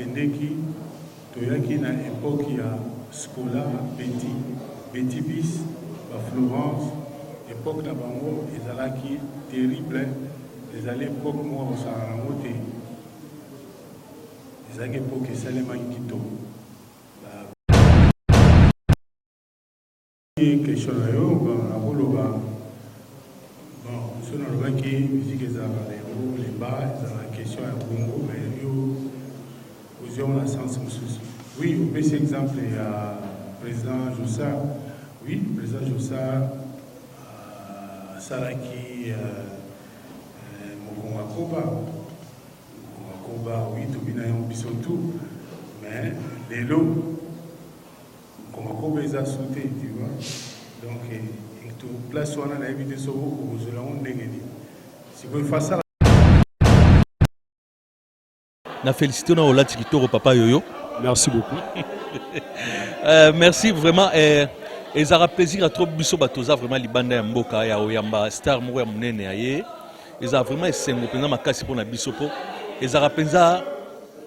Kendeki, Toyaki na époque ya Scola, Betty Bis, Florence, époque na bango, ezalaki terrible, ezali époque moi au Saramote, ezalaki époque esalema kitoko. Question na yo, nakoloba, bon, so nalobaki musique ezalaka les bas, ezalaka question ya bongo, mais yo ozwa na sens mosusu. Oui, on peut cet exemple, il y a le président Jossa. Oui, le président Jossa, Saraki, Mokongakoba, oui, Tobina Yon Bisotou, mais les lots, Mokongakoba, ils ont sauté, tu vois. Donc, tout place où on a évité ce mot, vous allez en dégainer. Si vous faites ça, na félicité na Olati Kitoro papa Yoyo. Merci beaucoup. Merci vraiment. Et ça a plaisir à trop biso batoza vraiment libanda ya mboka ya oyamba star moko ya munene aye. Et ça vraiment esengo penza makasi pour na biso po. Et ça penza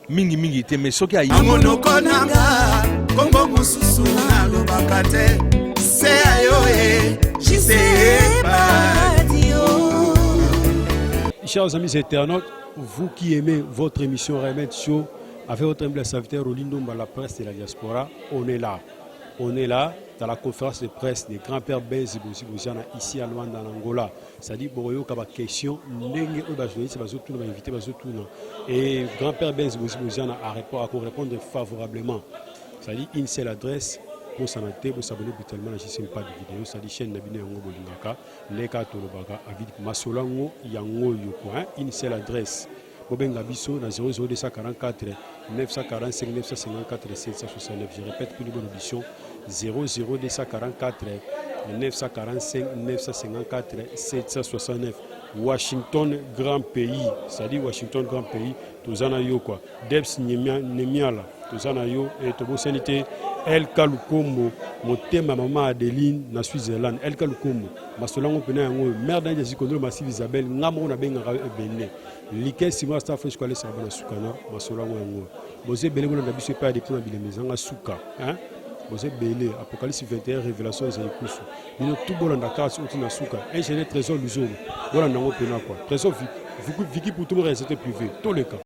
mingi te mais soki ayi. Amono konanga kongo mususu na lobakate. Se ayoe, jise padio. Chers amis internautes, vous qui aimez votre émission Remède Show, avec votre humble serviteur Olindo Mba, la presse de la diaspora, on est là. On est là dans la conférence de presse des grands-pères Benzi Bouzibouziana ici à Luanda, en Angola. C'est-à-dire que vous avez des questions, et grand-père Benzi Bouzibouziana a répondre favorablement. C'est-à-dire une seule adresse. Pour s'abonner, vous s'abonner habituellement à la pas de vidéo, c'est-à-dire chaîne Nabine Yango Bolingaka, Leka Tolobaka, Avid Masolango, Yango Yoko, une seule adresse. Bobenga Bisso, na 00244 945 954 769. Je répète pour une bonne audition, 00244 945 954 769. Washington, grand pays, c'est-à-dire Washington, grand pays, Tozana Yo quoi. Debs Nemiala, Tozana Yo et Tobo Sanité, El Kalukombo, Motema Maman Adeline, na Switzerland, El Kalukombo, Masolango Pena Yango, Merde Jazikondo, Massive Isabelle, Ngamro Nabenga Bene, Liké Simon Staff Squale Sabana Soukana, Masolango Yango. Bosé Belé, on a bis pas des plans de maison à Souka, hein? Bosé Belé, Apocalypse 21, Révélation des Écousses. Nous tout bon dans Dakar, sur Tina Souka, ingénieur trésor Luzon, voilà, on a Pena quoi. Trésor Vicky pour tout le monde, c'était privé, tous les cas.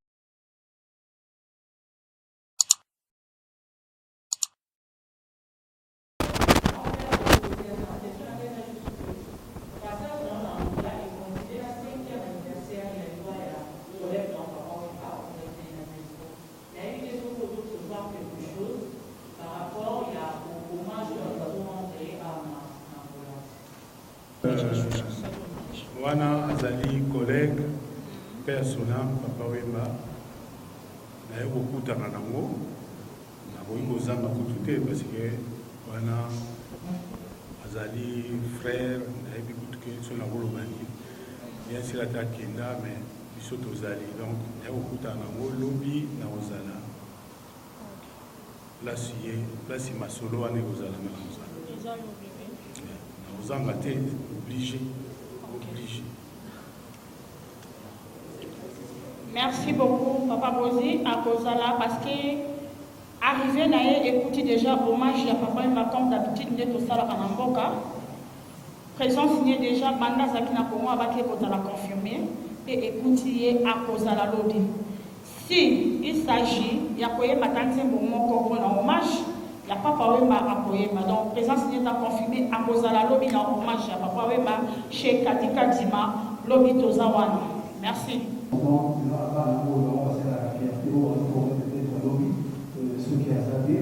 Wana azali collègue personnel papa Wemba na okutana nango na boyingo zanga kutute parce que wana azali frère na ebi kutuke so na bolobani bien sûr atakenda mais biso tozali donc na okutana nango lobi na ozala place masolo wana ozala na ozala déjà lobi na ozanga te obligé. Merci beaucoup, Papa Bozi, à Kozala, parce que arrivé naé, écoutez déjà hommage à Papa Mba comme d'habitude, n'est tout ça à Namboka. Présent signé déjà, Banda Zakina Kongo, avec Kozala confirmé, et écoutez à Kozala Lodi. Si il s'agit, il y a quoi matin, c'est mon hommage, il n'y a pas Papa Wemba à Koyema. Donc, présent signé à confirmé à Kozala Lodi, il y a hommage à Papa Wemba chez Katika Dima, Lobby Tozawana. Merci. Ceux qui ont zappé,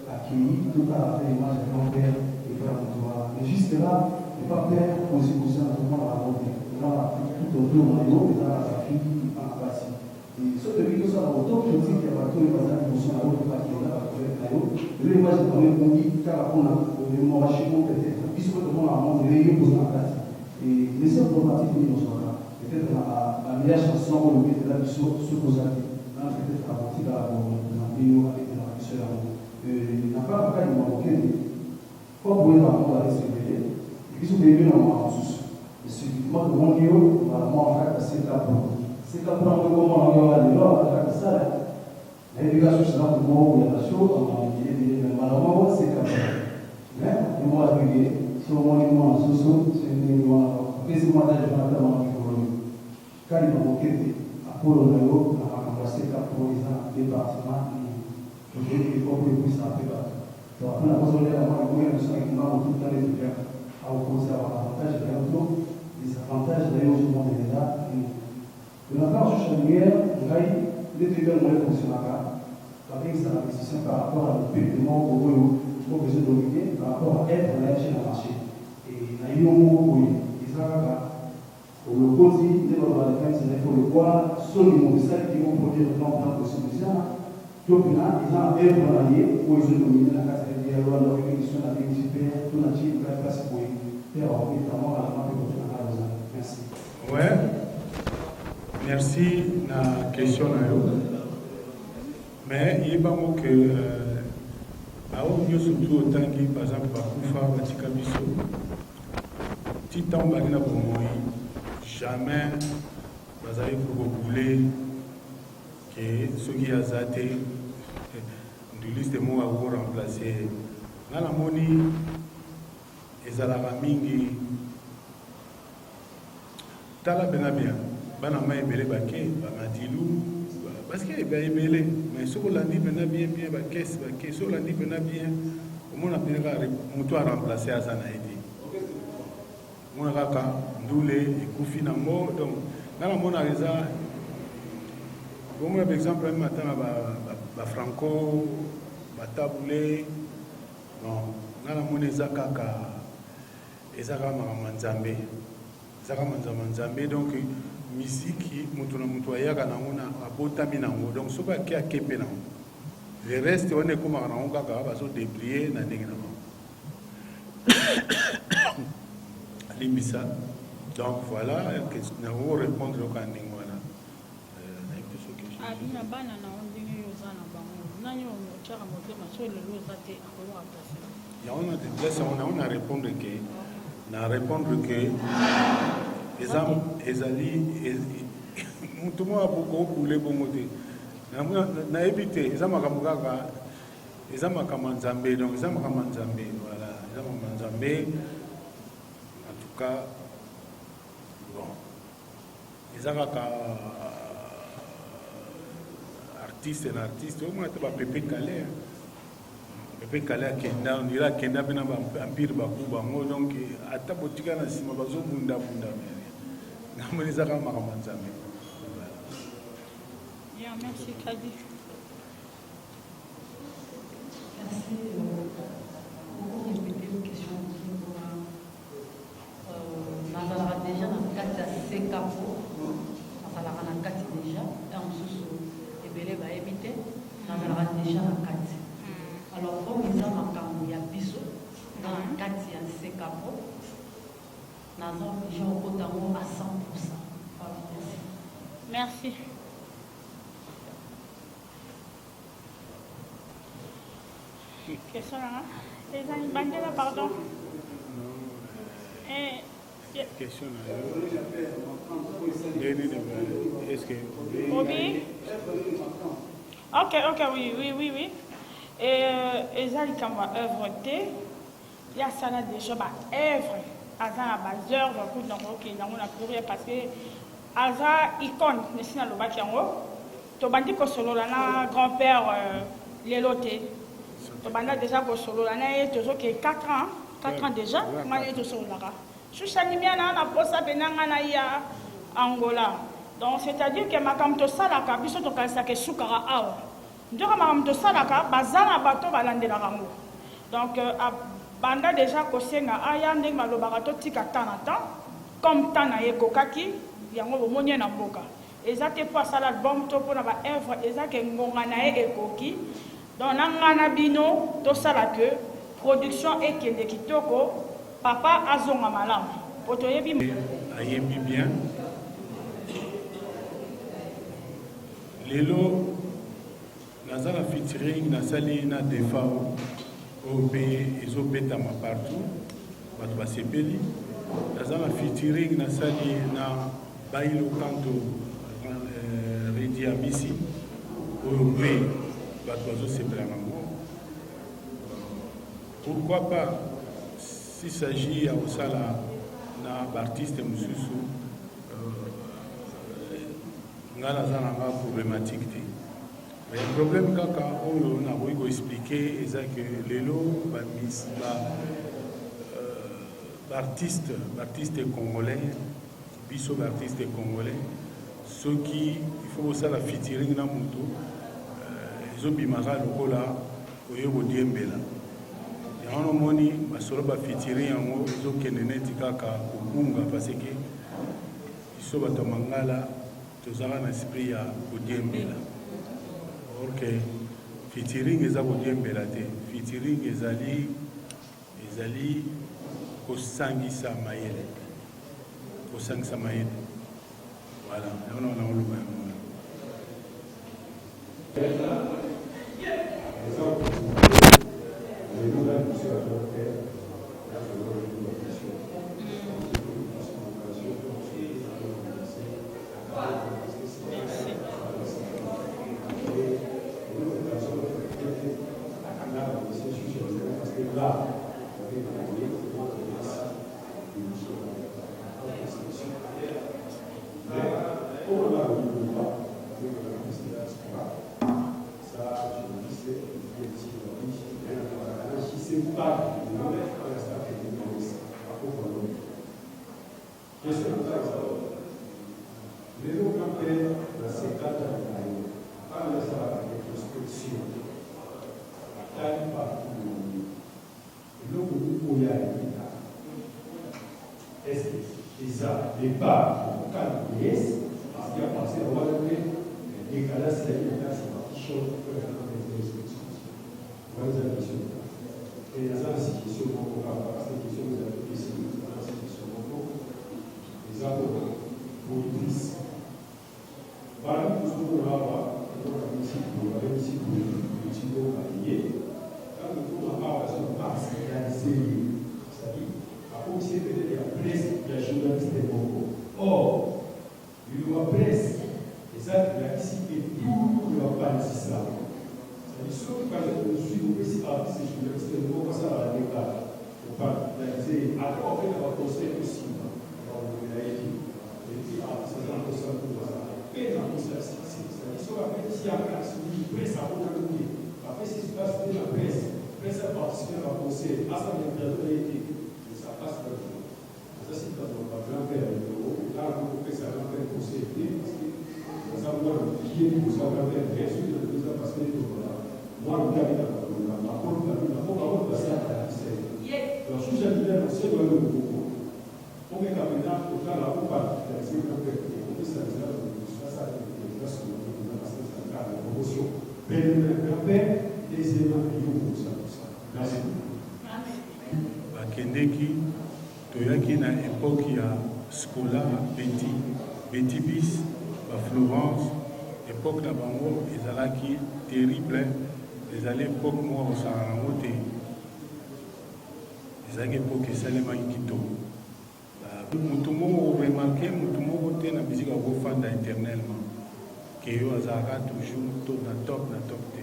accueilli, tout à fait l'image de grand-père et frère Motoa. Mais juste là, le père aussi à tout le monde à la volonté. Là, tout autour de nous, il y a sa fille en place. Et ce que nous avons autant que nous avons tous les bazars qui sont à l'autre partie de la colère, l'image de quand même on dit car on a le morachement peut-être, puisque le monde a montré pour la place. Et les autres problématiques qui nous sont là, peut-être la meilleure chanson qu'on met là sur ce qu'on a dit. Là, peut-être la partie là, on a avec la soeur. Il n'a pas de Marocain. Quand vous voulez la se révéler, et puis vous devez en sous. Et subitement, le monde, on va en faire c'est la prendre. C'est la prendre comment on va aller là, on va faire ça. L'éducation, c'est là pour la nation, malheureusement, c'est comme ça. Mais, le mot agrégé, si on voit les mots en sous-sous, c'est une quasiment d'âge de notamment qui vont quand ils vont quitter, à Pôle Nalo, on va remplacer pour les départements, il faut que vous sachiez pas. Donc, on a besoin de la main, il y a tout le temps les faire à opposer à l'avantage et bientôt les avantages d'ailleurs au monde de l'État. De la part de Chanière, les tribunaux vont fonctionner avec sa décision par rapport à l'objectement au besoin de dominer, par rapport à être là chez le marché. Et il y a eu un moment où ils ont le côté de la défense, il faut le voir, seulement celles qui vont produire le plan de constitution. Donc là, ils ont un allié où ils ont dominé la case de dialogue, la révolution, la municipalité, tout le type de la place pour faire notamment à la main de la Merci. Ouais. Merci na question na yo. Mais il y a que nous surtout autant que par exemple Bakoufa, Batika Bisso, Titan Bagina pour moi, jamais vous avez bouler que ceux qui ont zaté de liste de mots à vous remplacer. Dans la moni, les Alaramingi, Tala Benabia, Banama et Bele Baké, Bamadilou. Parce qu'il est bien, mais si on l'a dit, bien, si on l'a dit, bien, on a bien remplacé à Zanaïdi. On a Ndoulé et Koufi Nango. Donc, dans le monde, par exemple, un matin, Franco, Taboulé, dans le monde, Ezakaka, Ezaka Manzambe. Manzambe, donc, musique mutuna mutuaya kana una abota minango donc soka kia kepe na le reste on est comme on kaka baso déplier na ndenge na limisa donc voilà que na vous répondre au kan ndenge wana na question abina bana na ndenge yozana bango nanyo chaka motema so le lozate akolo apasi ya on a déplacé on a répondre que les hommes, les alliés, tout le monde a beaucoup boulé pour monter. On a évité, les hommes à Kamanzambé, donc les hommes à Kamanzambé, voilà, les hommes à Kamanzambé, en tout cas, bon, les hommes artistes et artistes, au moins, tu vas Pépé Calais. Pépé Calais, Kenda, on dirait Kenda, ben un pire bakouba, donc, à ta boutique, on a si ma bazo bunda. Merci, Kadi. Merci. Vous répétez une question pour Nazara déjà dans le cadre de ces capos, Nazara dans le cadre déjà, et en sous et Belé va éviter, Nazara déjà dans le cadre. Alors, comme ils ont un camp, il y a Bissot, dans le cadre de ces capos, Nazara déjà au côté à 100%. Merci. Question là. Les amis, pardon. Question là. Est-ce que. Obi? Ok, oui. Et ça, il va œuvre il y a ça là déjà, œuvre. Azan a baseur, donc on a plus rien parce que Azan icône, mais si on a le yango, to bandi ko solo la na grand-père Leloté. To banda déjà ko solo la na toujours que 4 ans déjà, moi to solo la. Je suis animé na posa benanga na ya Angola. Donc c'est-à-dire que makam to sala ka biso to kalisa ke sukara awa. Ndoko makam to sala ka bazana bato balandela rango. Donc banda déjà kosenga aya ndenge malobaka to tika tana temps comme tana ekokaki yango bomonie na mboka eza te po asala album to pona ba œuvre eza ke ngonga na ye ekoki donc nangana bino to sala que production ekende kitoko papa azonga malamu poto yebi ayembi bien lelo nazala featuring na sali na defao ils ont bétama partout, ils ont featuring na sali na bailo kanto Redi Abisi, Pourquoi pas, s'il s'agit au sala d'artistes mususu, ngala zananga problématique. Mais le problème kaka on a voulu expliquer c'est que les lots artistes congolais, biso artistes congolais, ceux qui il faut ça la featuring na mutu ils ont bimara lokola oyo bodiembela. Et on a moni basolo ba featuring yango ils ont keneneti kaka kubunga parce que ils sont batomangala tozala na esprit ya bodiembela. Or que featuring eza bodiembela te, featuring ezali kosangisa mayele. Voilà, on a le même. Bakendeki toyaki na époque ya Scola Betty bis ba Florence époque na bango ezalaki terrible ezali époque mo osala nango te ezalaki époque esalemaki kitoko mutu moko remarqué mutu moko te na musique akofanda éternellement ke yo azalaka toujours na top te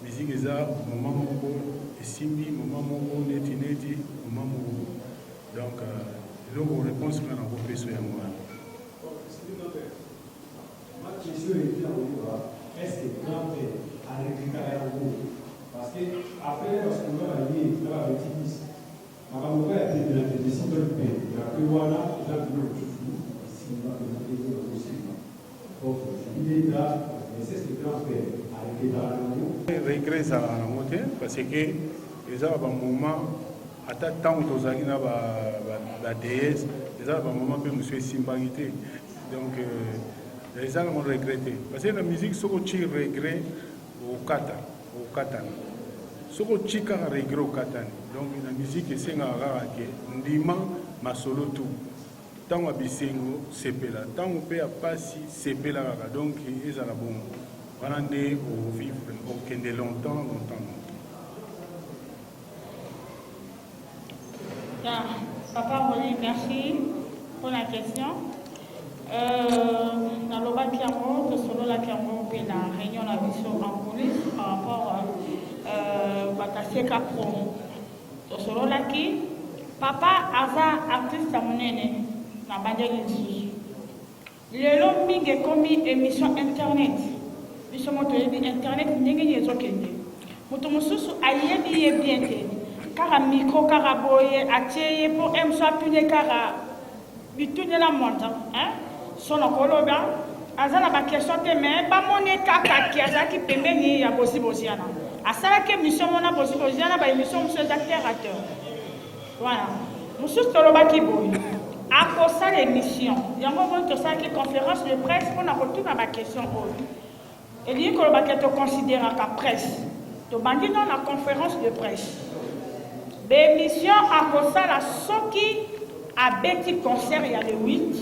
musique eza moment moko esimbi moment moko neti moment moko donc eloko réponse nga na kopeso yango wana. Ma question est est-ce que grand-père a récupéré un mot? Parce que après, lorsqu'on va aller dans la bêtise, ma maman a été de la décision de paix. Il y a que voilà, il y a que l'autre jour, si on va faire aussi. Donc, il est là, mais c'est ce que grand-père a récupéré un mot. Regret ça na moté parce que les a un moment à tant tozaki na ba déesse les a un moment pe monsieur simbangité donc les a on regretté parce que la musique soko chi regret au kata soko chi ka regret au kata donc la musique esenga rara ke ndima masolo tout tant abisengo sepela tant pe apasi sepela rara donc ezala bon voilà nde au vivre au kende longtemps. Yeah. Papa Rolly, merci pour la question. Naloba Kiamo, que solo la Kiamo puis la réunion la vision en police par rapport à Seka promo. Tosoro laki, papa aza artiste à monene, na bandeli nsusu. Lelo mingi komi émission internet. Biso moto yebi internet ndenge yezo kende. Moto mususu ayebi ye bien te. Kara micro kara boye ateye pour emso apune kara bitune la monta, hein? Sono koloba azala ba question te mais ba moné kaka ki azaki pembeni ya bosi bosiana. Asala ke mission mona bosi bosiana ba émission monsieur acteur. Voilà. Mususu toloba ki boye. À cause de l'émission, il y a un moment où une conférence de presse pour nous retourner à ma question. Et il dit que tu considères la presse. Tu bandis dans la conférence de presse. L'émission à cause de la soki à Betty concert il y a le 8.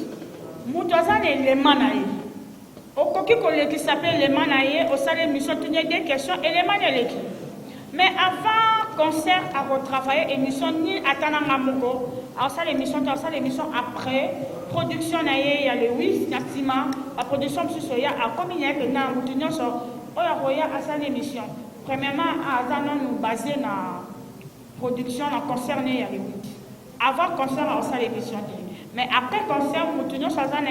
Moutouazan et les manaïs. Au coquille qui s'appelle les manaïs, au sein de l'émission, tu as des questions et les manaïs. Mais avant concert à retravailler émission ni Atananga Moko. Alors ça l'émission après production il y a le 8 Natima la production il y a à combien que na mutunyo so oya à ça l'émission. Premièrement à nous basé na production la concerné il y a le 8. Avant concert à ça l'émission. Mais après concert mutunyo so ça na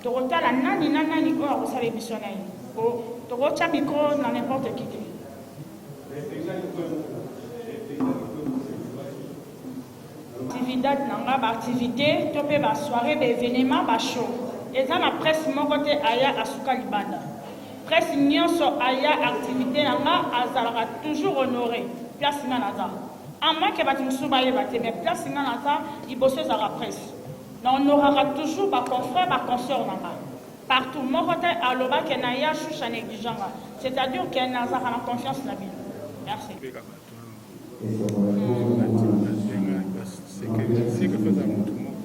torota la nani à ça l'émission na. Torota micro na n'importe qui. Activité nanga activité topé ba soirée ba événement ba show eza na presse moko te aya asuka libanda presse nyonso aya activité nanga azalaka toujours honoré place nga naza à moins que batu mususu bayeba te mais place nga naza liboso ezalaka presse na honoraka toujours ba confrère ba consort nanga partout moko te alobaki na ya shusha négligence c'est-à-dire que nazaka na confiance na bino merci. C'est que faisons notre mot.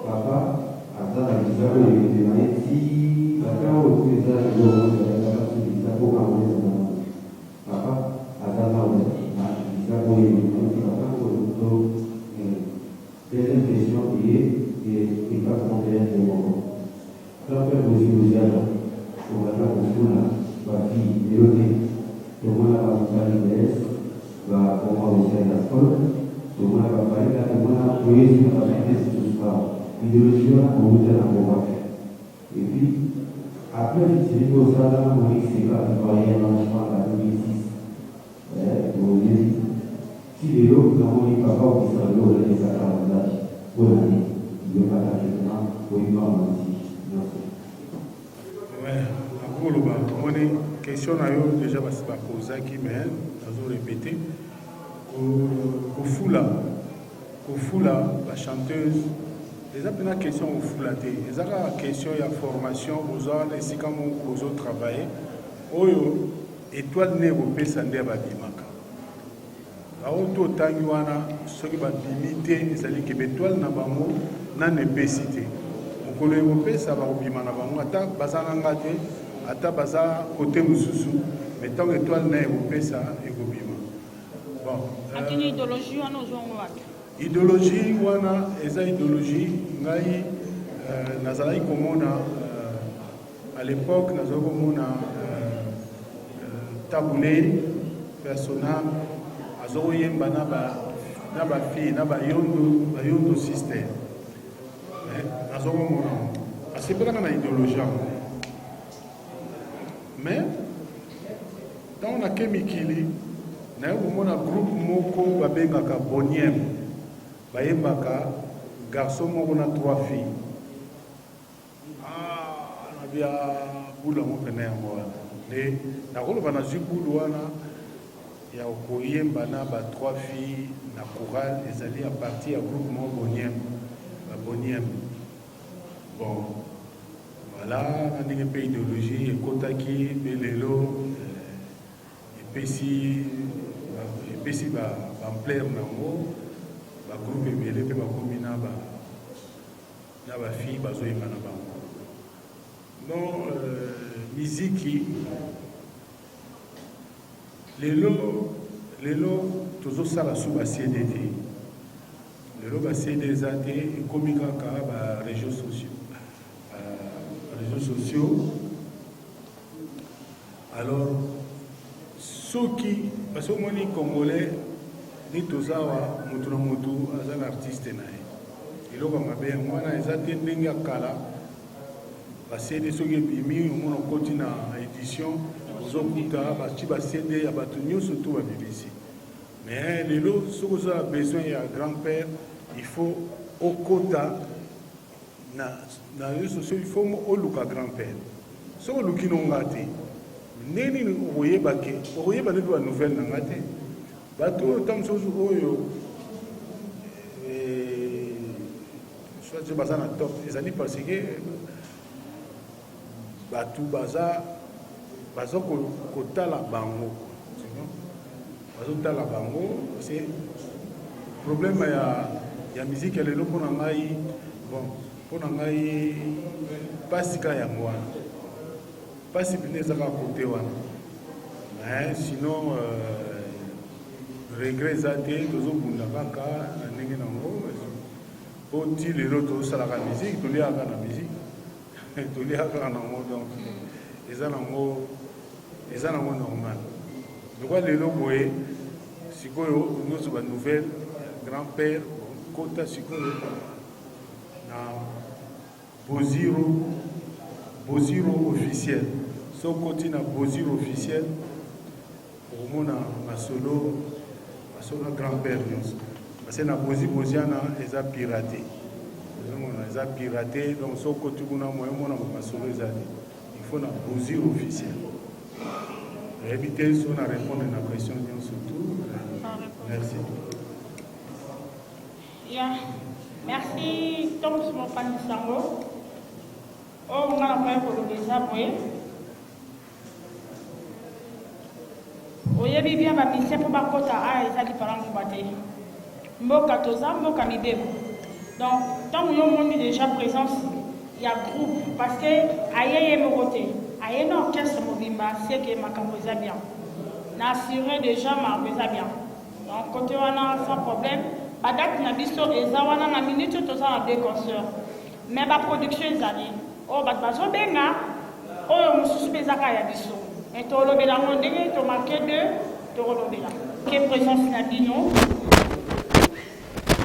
Papa, attends, si papa et puis, après, c'est au salaire, c'est pas un arrangement à 2006. Si les autres n'ont pas qui sont là, les avantages, pour l'année, il n'y a pas d'argent pour une femme aussi. On a une question déjà parce que posé qui mais nous répété. Kofula, la chanteuse. Les appels question au foulaté. Les autres questions il y a formation aux autres ainsi comme aux autres travailler. Oyo étoile né au pays sandé badimaka. Auto tangiwana ce qui va limiter les alliés qui étoile na bango na népacité. On connaît au pays ça va obima na bango ata bazana ngate ata baza côté mususu mais tant étoile né au pays ça et obima. Bon. Antini idéologie on nous on idéologie wana eza idéologie ngai nazalaki komona à l'époque nazalaki komona tabule personnel azoyemba na ba fille na ba yondo système nazalaki komona asepelaka na idéologie mais ntango nake mikili naye komona groupe moko babengaka Boniem bayembaka garçon moko na 3 filles nabia bula mo pene yango wana nde nakoloba nazwi bulu wana ya koyemba na ba 3 filles na chorale ezali à partir ya groupe moko Boniem bon voilà na ndenge mpe idéologie ekotaki mpe lelo epesi bapesi bamplaire nango bagroupe ebele mpe bakomi na bafille bazoyemba na bango. Non, miziki lelo tozosala su bacd te, lelo bacd eza te, ekomi kaka baréseaux sociaux. Alors soki parce que omoni congolais ni tozawa motu na motu aza na artiste na ye, eloko mabe yango wana eza te ndenge ya kala. Basede soki ebimi omona okoti na édition ozokuta baci basede ya bato nyonso to babibisi. Mais lelo soki ozala besoin ya grand-père, il faut okota na réseaux sociaux, il faut oluka grand-père. Soki oluki nonga te ndenge nini okoyebake okoyeba neti banouvelle nanga te. Bato oyo ntango mosusu oyo soit baza na top ezali parce que bato baza kotala bango, bazotala bango. C'est problème ya musique lelo mpona ngai, bon mpona ngai pasi kaka yango wana, pasi pene ezaka kote wana. Mais sinon regret eza te, tozobunda kaka na ndenge nango. Po ti lelo tozosalaka musique, toliaka na musique toliaka nango, donc eza nango normal. Lokwa lelo boye sikoyo nyonso banouvelle grand-père kota sikoyo na boziro officiel. So koti na boziro officiel okomona masolo grand-père nyonso, parce que na boziana eza piraté, eza piraté. Donc so koti kuna moyo mona masolo eza il faut na boziro officiel. Éviter si on a répondu à la question surtout. Merci. Yeah. Merci Thomas Mopani Sango. Oh, on a pas pour le désaboué. Oyebi bien ma mission pour ma kota a eza différent pour bater. Mboka toza mboka mibemo. Donc tant que nous sommes déjà présents, il y a groupe parce que aïe mokote. Aïe non orchestre mobimba c'est que ma camboisa bien. Na assuré déjà ma camboisa bien. Donc côté wana sans problème. Badak na biso eza wana na minute toza na deux concerts. Mais ba production ezali. Oh bat bazo benga. Oh mususu bezaka ya biso. Et to lobela mo ndenge to marqué de to lobela. Que présence na bino.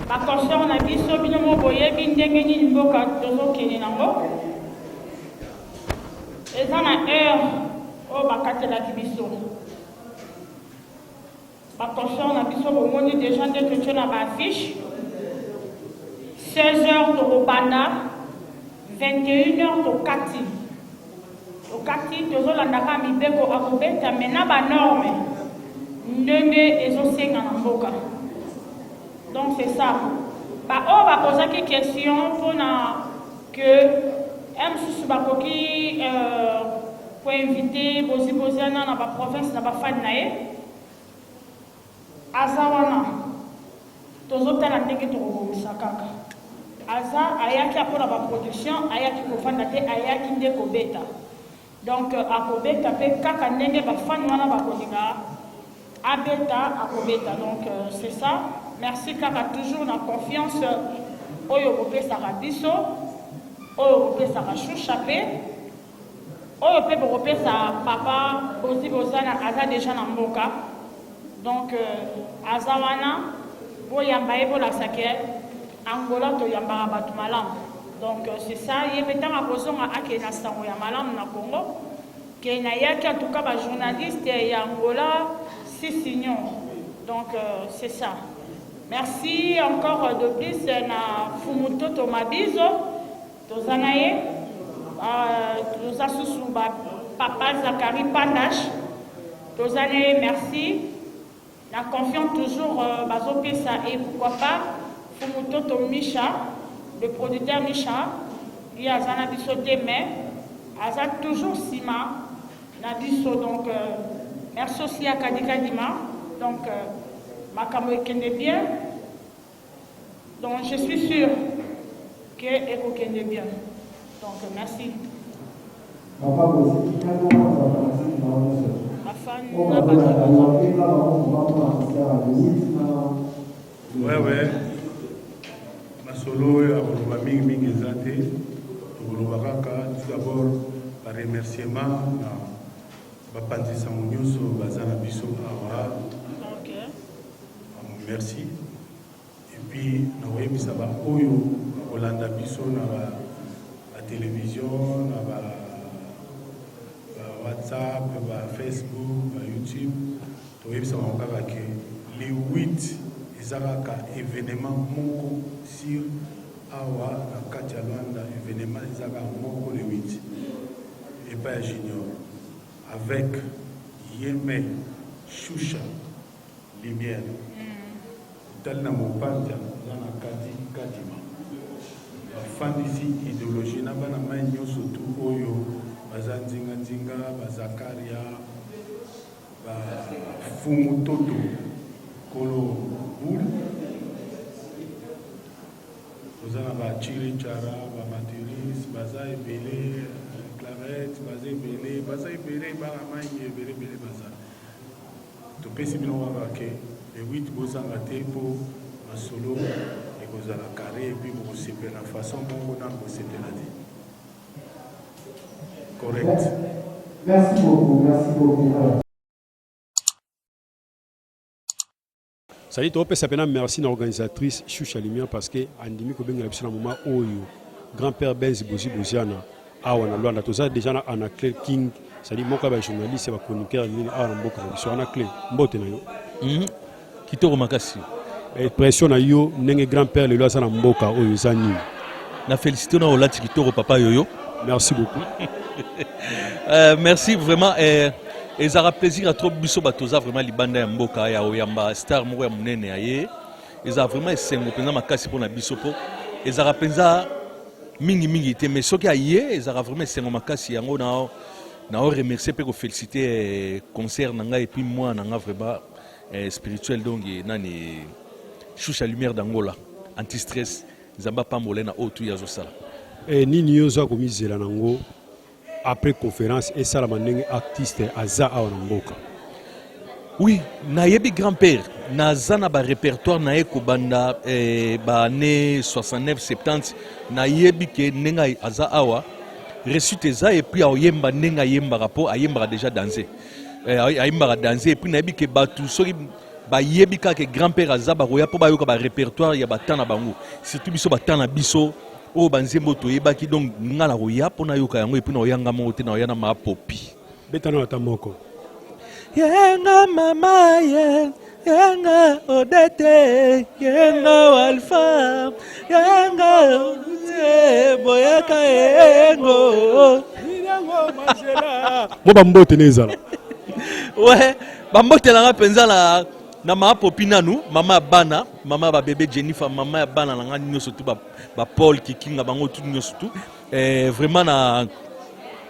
Ba concert na biso bino mo boye bindenge ni mboka tozo kene nango. Eza na heure o bakatelaki biso. Bakonso na biso bomoni déjà ndenge tio na baaffiche 16h tokobanda 21h tokati tozolandaka mibeko akobeta me na banorme ndenge ezosenga na mboka. Donc c'est ça. Baoyo bakozaki question mpona que mosusu bakoki po invité boziboziana na baprovince na bafani na ye aza wana tozotala ndenge tokobongisa kaka aza ayaki mpona baproduction ayaki kofanda te ayaki nde kobeta. Donc akobeta mpe kaka ndenge bafani wana bakolinga abeta akobeta. Donc c'est ça. Merci kaka toujours na confiance oyo bopesaka biso oyo bopesaka shusha mpe oyo mpe bokopesa papa bozibozana aza déjà na mboka. Donc aza wana boyamba ye bolasake Angola toyambaka bato malamu. Donc c'est ça. Ye mpe ntango akozonga akende na sango ya malamu na Congo ke nayaki en tout cas bajournaliste ya Angola 6 unions. Donc c'est ça. Merci encore de plus na Fumuto Tomabizo tozana ye toza susu papa Zakari Pandash tozana ye. Merci. La confiance toujours bazopesa et pourquoi pas Fumuto Tomisha, le producteur Misha, lui a zana biso mais aza toujours sima na biso. Donc merci aussi à Kadika Dima. Donc Makamo ekende bien. Donc je suis sûre que ekokende bien. Donc merci. Ouais. Masolo ya koloba mingi eza te. Tokoloba kaka tout d'abord par remerciement na bapanzisa nyonso baza na biso awa. Merci. Et puis nakoyebisa ba oyo kolanda biso na ba télévision, na ba WhatsApp, ba Facebook, ba YouTube. Toyebisa kaka ke les 8 ezalaka événement moko sur awa na kati ya Luanda, événement ezalaka moko le 8 et pas junior avec Yeme Shusha Lumière tel na mopanja na kati kadima bafandisi idéologie na bana mai nyonso tu oyo baza nzinga bazakaria bafumu toto kolo bul ozana bachiri chara bamateris baza ebele claret baza ebele bana mai ebele baza topesi bino kaka ke le 8 bozanga te mpo masolo ekozala carré epuis bokosepela façon moko na kosepela te correct. Merci beaucoup. Ça dit, tu peux merci à l'organisatrice Choucha Lumière parce que Andimi Kobenga a un moment où grand-père Benz Boziana a Luanda, tout ça déjà en clé King, ça dit, moi, je journaliste et chroniqueur, je suis en clé. Mbote na yo. Kitoro makasi. Pression na yo, nenge grand-père le loisa na mboka oyo zani. Na félicité na olati kitoro papa yoyo. Merci beaucoup. Merci vraiment. Et ça a plaisir à trop biso batoza vraiment libanda ya mboka ya oyamba star moko ya munene aye. Et ça vraiment esengo penza makasi pona biso po. Et ça penza mingi te mais soki aye, et ça vraiment esengo makasi yango na remercier pe ko féliciter concert nanga et puis moi nanga vraiment spirituel donc nani Choucha Lumière d'Angola anti-stress zamba pambolé na otu ya zosala. Et nini yoza komizela nango après conférence et ça la manenge artiste aza awa mboka. Oui, na yebi grand-père naza na ba répertoire na ekobanda ba année 69 70 na yebi ke nenga aza awa récite ça et puis ayemba nenga yemba rapport ayemba déjà danser. Ayemba danser et puis na yebi ke batu soki ba yebi ka ke grand-père aza ba roya po ba yoka ba répertoire ya batana bango surtout biso batana biso o banzembo toyebaki donc ngala roya pona yoka yango et puis na oyanga mo te na oyana ma popi betana tamoko yenga mama yenga odete yenga alfa yenga boyaka yengo mo bambote nezala ouais bambote la penza la na ma popi nanu mama bana mama ba bébé Jennifer mama bana la ngani surtout ba Paul Kikinga bango tout surtout vraiment na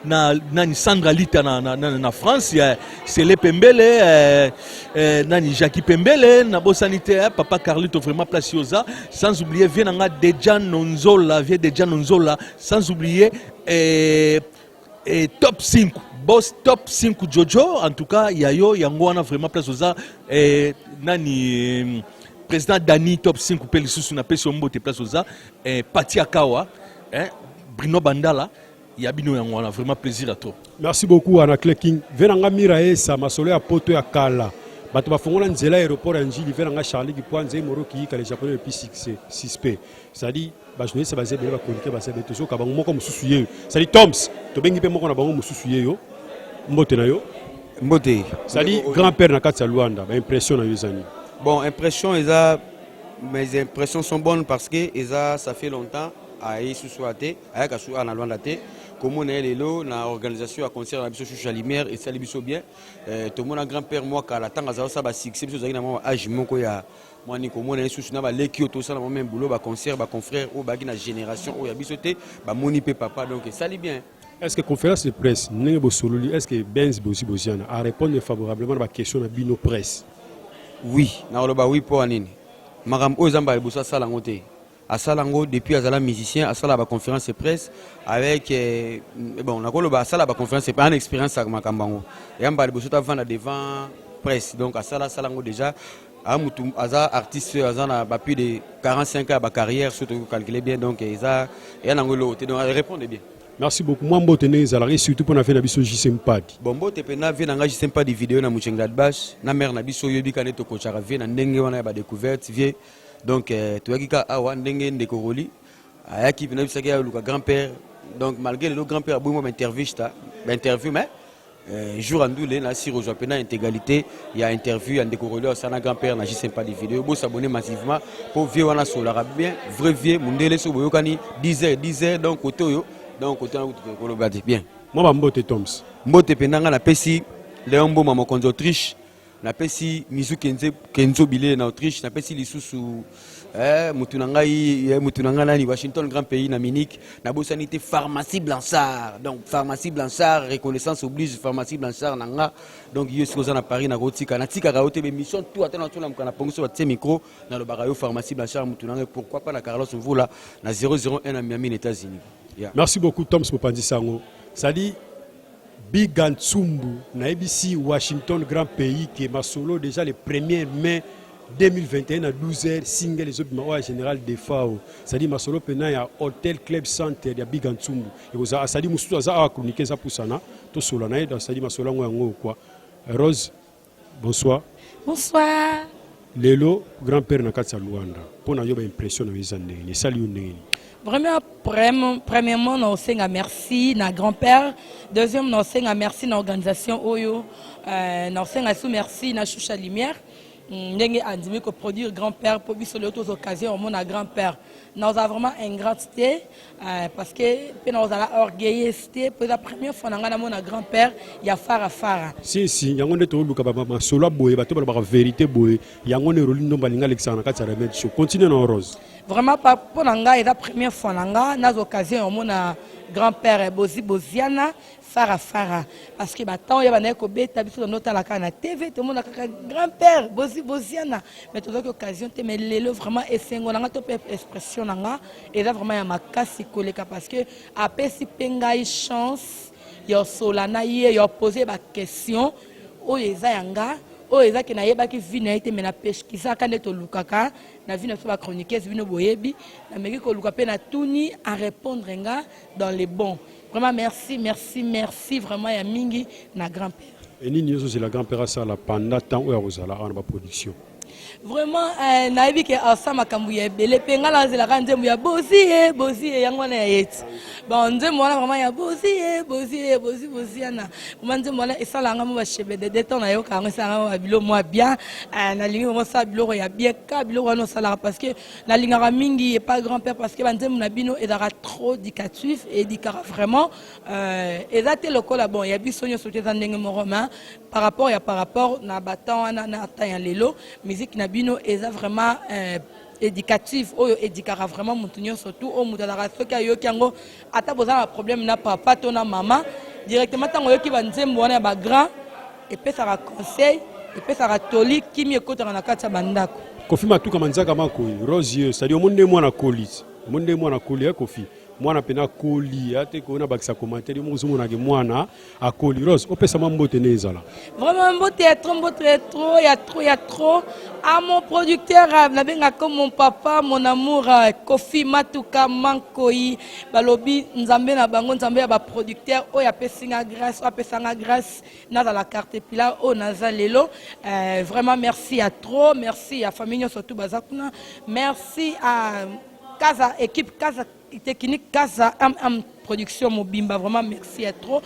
nani Sandra Lita na France c'est les Pembele nani Jackie Pembele na bo sanitaire papa Carlito vraiment place yoza sans oublier Vienanga Dejan Nonzola sans oublier top 5 boss top 5 Jojo en tout cas yayo yango wana vraiment place yoza nani président Dani top 5 pe lisusu na pesi ombote place yoza Pati Akawa Bruno Bandala Yabino yango on a vraiment plaisir à toi. Merci beaucoup Anna King. Venanga mirae sa masolo ya poto ya kala. Bato bafongola nzela aéroport ya njili venanga Charlie qui point nzé moro ki ka les japonais depuis 6p. Ça dit ba journaliste basé bela ba chroniqueur basé beto so ka bango moko mususu ye. Ça dit Toms to bengi pe moko na bango mususu ye yo. Mbote na yo. Mbote. Ça dit grand-père na kati ya Luanda, ba impression na yozani. Bon, impression mes impressions sont bonnes parce que ça fait longtemps à Isusuate, à Kasu à Luanda te. Comme on est na organisation à concert à biso Choucha Lumière et ça biso bien tout mon grand-père moi kala tanga za ça ba succès biso zaki na moi âge moko ya moi ni comme on est sous na ba leki to ça na même boulot ba concert ba confrère ou ba na génération ou ya biso te ba moni pe papa donc ça li bien. Est-ce que conférence de presse n'est pas solo est-ce que Benz Boziana a répondu favorablement à la question de Bino presse? Oui, oui pour Anine. Maram Ozamba et Boussa Salangote. À Salango, depuis Azala musicien, à Sala conférence de presse avec bon, on a Sala conférence de presse, une expérience à Makambango. Et on va devant presse. Donc à Sala Salango déjà, Aza artiste Azana a plus de 45 ans de carrière, surtout calculer bien. Donc il y a un angle, donc répondez bien. Merci beaucoup. Moi, je suis surtout pour faire des JCM Padi. Bon, je suis un JCM Padi vidéo dans Mouchengladbach. Na mère na biso yobi kaneto kochara vie na ndenge wana ba découverte vie. Donc tu as dit awa ndenge ndekoroli. Aya ki bina bisaki ya luka grand-père. Donc malgré le grand-père a beaucoup interview mais jour en doule na si rejoint pena intégralité, il y a interview en décoroli au sana grand-père na JCM Padi vidéo. Bo s'abonner massivement pour vie wana solara bien vrai vie mundele so boyokani 10h donc côté yo. Donc, côté bien. Moi, je suis Toms. Je suis Pesi, Léon Boma, mon Autriche. Je suis Mizu Kenzo Bilé, en Autriche. Je suis Lissousou, Moutunangai, Washington, grand pays, na Munich. Je suis pharmacie Blanchard. Donc, pharmacie Blanchard, reconnaissance oblige, pharmacie Blanchard, Nanga. Donc, je suis à Paris, na Rotika. Na Tika Raote, mission, tout attend, tout le monde, na Pongo, sur micro, dans le barayo, pharmacie Blanchard, Moutunangai. Pourquoi pas na Carlos Voula, na 001 à Miami, États-Unis. Yeah. Merci beaucoup, Tom Smopandi Sango. Ça dit, Big Gansumbu, na ABC, Washington, grand pays, qui est ma solo déjà le 1er mai 2021 à 12h, single les autres marois général de FAO. Ça dit, ma solo pendant il y a Hotel Club Center, il y a Big Gansumbu. Et ça dit, Moussou, ça a communiqué ça pour ça, tout solo, ça dit, ma solo, quoi. Rose, bonsoir. Bonsoir. Lelo, grand-père na Katsa Luanda. Pour nous avoir impression de les années. Salut. Vraiment, premièrement, nous avons merci à grand-père. Deuxièmement, nous avons merci à l'organisation Oyo. Nous avons merci à Choucha Lumière. Nous avons produire grand-père pour sur les autres occasions, mon grand-père. Nous avons vraiment une gratitude parce que nous avons orgueillé. Pour la première fois, nous avons mon grand-père, il y a Farah. Si, il y a un solo boy, la vérité boy, il y a un rôle continue dans Rose. Vraiment, pour la première fois, nous avons l'occasion, mon grand-père Boziana. Farah. Parce que maintenant, il y a des gens qui ont la TV, tout le monde a grand-père, Boziana. Mais tout l'occasion, mais les vraiment essayent expression et là vraiment il y a ma casse parce que après si pengai chance, il y a solana il y a posé ma question, oh les yanga, oh les qui n'aient pas qui vient été mais na pêche qui ça quand est au lukaka, na vie na soit chroniquer vino boyebi, na meki ko lukape na tuni à répondre nga dans les bons. Vraiment merci vraiment ya mingi na grand-père. Et ni c'est la grand-père ça la pendant temps où vous allez en production. Vraiment naïbi que ensemble makambuye belé penga la zela kanje ya bozi yango na yet bon nze mwana vraiment ya bozi ana manje mwana esala nga mo ba chebe de temps na yo ka nga sanga bilo moi bien na lingi mo sa bilo ya bien ka bilo no sala parce que na linga mingi et pas grand-père parce que banze mona bino ezara trop éducatif et dikara vraiment ezate lokola bon ya biso nyo sote za ndenge mo romain par rapport na batan na ta lelo musique na bino eza vraiment éducatif oyo édikara vraiment mutunyo surtout au mutala soki ayoki yango ata boza problème na papa to na maman directement tango yoki banzembo wana ba grand et puis ça conseil et puis ça toli kimi ekota na kati ya bandako Kofi matuka manzaka makoi Rosier c'est-à-dire monde mwana koli ya Kofi mwana pena koli ate ko na bakisa commentaire mo zumuna ke mwana akoli Rose opesa mambote nezala vraiment mbote ya trop il y a trop à mon producteur nabenga comme mon papa mon amour Kofi matuka mankoi balobi nzambe na bango nzambe ya ba producteur o ya pesinga grâce na la carte pila o naza lelo vraiment merci à trop merci à famille surtout bazakuna merci à Casa équipe Casa technique Casa production Mobimba vraiment merci à trop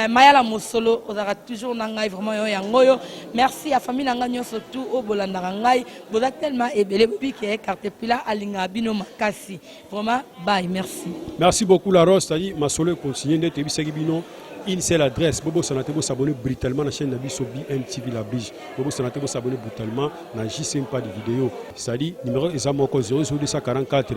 Mayala Mosolo ozara toujours nangai vraiment yo yangoyo merci à famille nanganyo surtout au bolanda ngai boza tellement ebele bi ke carte pila alinga bino makasi vraiment bye merci beaucoup la Rose tadi masolo continue d'être bisaki bino une seule adresse bobo sanate bo s'abonner brutalement la chaîne de biso BMTV la Blige bobo sanate bo s'abonner brutalement na JCM pas de vidéo c'est-à-dire numéro ezamoko 0244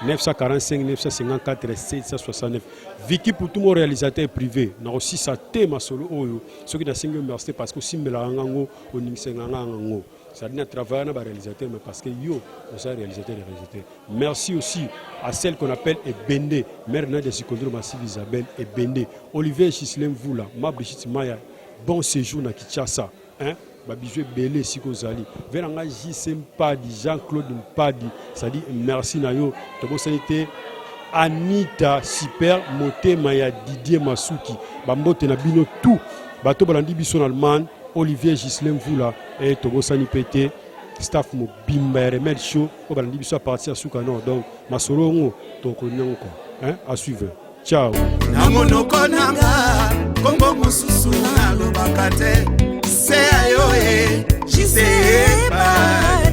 945 954 769 Vicky pour tout mon réalisateur privé na aussi sa thème solo oyo ce qui na single merci parce que simbela ngango oningsenga ngango Ça dit à travailler dans les réalisateurs, mais parce que yo, on est réalisateur et réalisateur. Merci aussi à celle qu'on appelle Ebende, mère de Sikondro Massive Isabelle Ebende, Olivier Chislem Voula, Mabrichit Maya, bon séjour à Kinshasa. Hein? Babijou Belé Sikozali. Veranga J.C. Mpadi, Jean-Claude Mpadi, ça dit merci Nayo. Tobo sanité Anita Super Moté Maya Didier Masuki. Bambote Nabino tout. Bato Balandi Bisson Allemagne. Olivier Gislain Voula et Togo Sani Pété, staff Mobimba Remel Show, au Balandi Bisso à partir à Soukano. Donc, Masorongo, Toko Nyanko. À suivre. Ciao. Namonoko nanga, Kongo mususu na lobakate, se ayo e, jise e pa.